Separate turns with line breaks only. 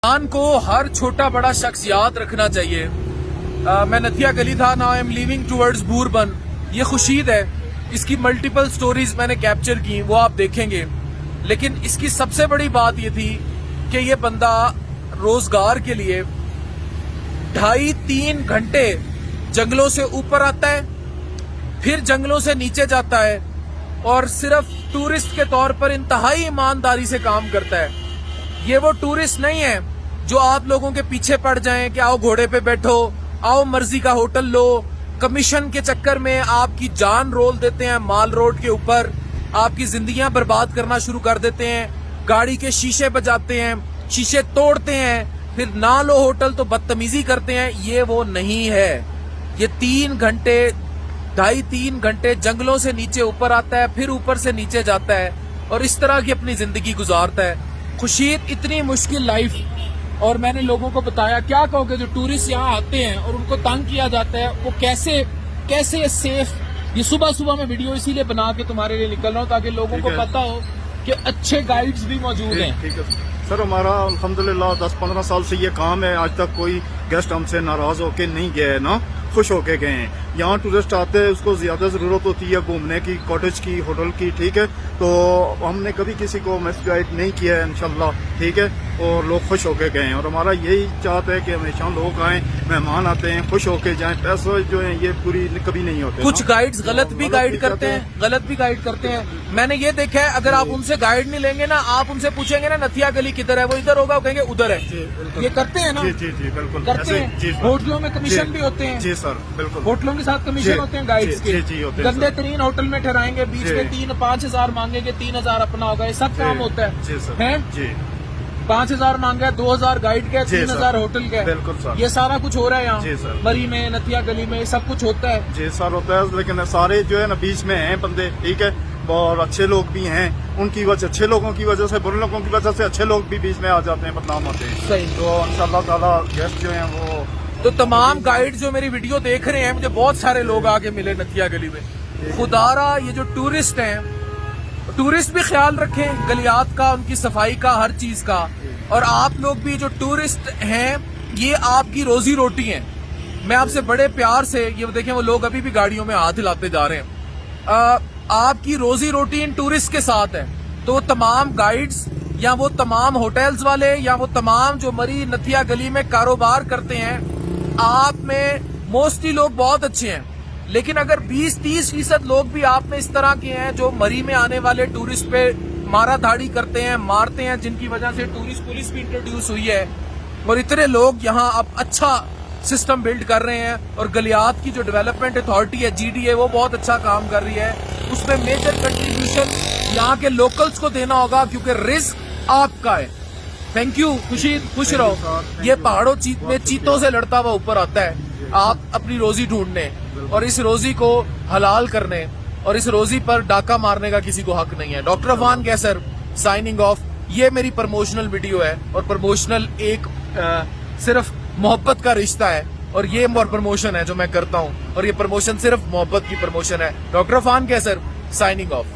इंसान को हर छोटा बड़ा शख्स याद रखना चाहिए। मैं नथिया गली था, now I am leaving towards Bhurban. ये खुशीद है, इसकी मल्टीपल स्टोरीज मैंने कैप्चर की, वो आप देखेंगे। लेकिन इसकी सबसे बड़ी बात ये थी कि ये बंदा रोजगार के लिए 2.5-3 घंटे जंगलों से ऊपर आता है, फिर जंगलों से नीचे जाता है और सिर्फ टूरिस्ट के तौर पर इंतहाई ईमानदारी से काम करता है। ये वो टूरिस्ट नहीं है जो आप लोगों के पीछे पड़ जाएं कि आओ घोड़े पे बैठो, आओ मर्जी का होटल लो, कमीशन के चक्कर में आपकी जान रोल देते हैं माल रोड के ऊपर, आपकी जिंदगियां बर्बाद करना शुरू कर देते हैं, गाड़ी के शीशे बजाते हैं, शीशे तोड़ते हैं, फिर ना लो होटल तो बदतमीजी करते हैं। ये वो नहीं है। ये 3 घंटे 2.5-3 घंटे जंगलों से नीचे ऊपर आता है, फिर ऊपर से नीचे जाता है और इस तरह की अपनी जिंदगी गुजारता है। खुशीद इतनी मुश्किल लाइफ, और मैंने लोगों को बताया, क्या कहोगे जो टूरिस्ट यहाँ आते हैं और उनको तंग किया जाता है, वो कैसे सेफ। ये सुबह सुबह मैं वीडियो इसीलिए बना के तुम्हारे लिए निकल रहा हूँ ताकि लोगों को पता हो कि अच्छे गाइड्स भी मौजूद हैं।
ठीक है सर, हमारा अल्हम्दुलिल्लाह 10-15 साल से ये काम है। आज तक कोई गेस्ट हमसे नाराज होके नहीं गया है, ना खुश होके गए हैं। यहाँ टूरिस्ट आते हैं, उसको ज्यादा जरूरत होती है घूमने की, कॉटेज की, होटल की, ठीक है। तो हमने कभी किसी को मिसगाइड नहीं किया है इंशाल्लाह, ठीक है। और लोग खुश होके गए हैं और हमारा यही चाहता है कि हमेशा लोग आए, मेहमान आते हैं, खुश होके जाएं। पैसे जो है ये पूरी कभी नहीं होते।
कुछ गाइड्स गलत भी गाइड करते हैं, मैंने ये देखा है। अगर आप उनसे गाइड नहीं लेंगे ना, आप उनसे पूछेंगे ना नथिया गली किधर है, वो इधर होगा, वो कहेंगे उधर है। ये करते हैं ना?
जी बिल्कुल
करते हैं। होटलों में कमीशन भी होते हैं।
जी सर, बिल्कुल।
होटलों के साथ कमीशन होते हैं गाइड्स के। गंदे तरीन होटल में ठहराएंगे, बीच में 3-5 हजार मांगेंगे, 3 हजार अपना होगा। ये सब काम होता है।
जी सर,
जी 5 हजार मांगा है, 2 हजार गाइड का, 3 हजार होटल का।
बिल्कुल सर,
ये सारा कुछ हो रहा है
जी
यहाँ
सर।
मरी में, नथिया गली में, सब कुछ होता है।
जी सर, होता है। लेकिन सारे जो है ना बीच में हैं बंदे, ठीक है। और अच्छे लोग भी हैं, उनकी वजह, अच्छे लोगों की वजह से, बुरे लोगों की वजह से अच्छे लोग भी बीच में आ जाते हैं, बदनाम होते हैं।
सही।
तो इंशाल्लाह ताला गेस्ट जो हैं वो,
तो तमाम गाइड जो मेरी वीडियो देख रहे हैं, मुझे बहुत सारे लोग आके मिले नथिया गली में। खुदारा ये जो टूरिस्ट हैं, टूरिस्ट भी ख्याल रखें गलियात का, उनकी सफाई का, हर चीज का। और आप लोग भी जो टूरिस्ट हैं, ये आपकी रोजी रोटी है। मैं आपसे बड़े प्यार से, ये देखें वो लोग अभी भी गाड़ियों में हाथ हिलाते जा रहे हैं। आपकी रोजी रोटी इन टूरिस्ट के साथ है। तो तमाम गाइड्स या वो तमाम होटल्स वाले या वो तमाम जो मरी नथिया गली में कारोबार करते हैं, आप में मोस्टली लोग बहुत अच्छे हैं, लेकिन अगर 20-30% लोग भी आप में इस तरह के हैं जो मरी में आने वाले टूरिस्ट पे मारा धाड़ी करते हैं, मारते हैं, जिनकी वजह से टूरिस्ट पुलिस भी इंट्रोड्यूस हुई है और इतने लोग यहाँ अब अच्छा सिस्टम बिल्ड कर रहे हैं। और गलियात की जो डेवलपमेंट अथॉरिटी है, GDA, वो बहुत अच्छा काम कर रही है। उसमें मेजर कंट्रीब्यूशन यहाँ के लोकल्स को देना होगा क्योंकि रिस्क आपका है। थैंक यू खुशीद, खुश रहो। ये पहाड़ों में चीतों से लड़ता हुआ ऊपर आता है। आप अपनी रोजी ढूंढने और इस रोजी को हलाल करने और इस रोजी पर डाका मारने का किसी को हक नहीं है। डॉक्टर अफान कैसर साइनिंग ऑफ। ये मेरी प्रमोशनल वीडियो है और प्रमोशनल एक सिर्फ मोहब्बत का रिश्ता है और ये प्रमोशन है जो मैं करता हूँ और ये प्रमोशन सिर्फ मोहब्बत की प्रमोशन है। डॉक्टर अफान कैसर साइनिंग ऑफ।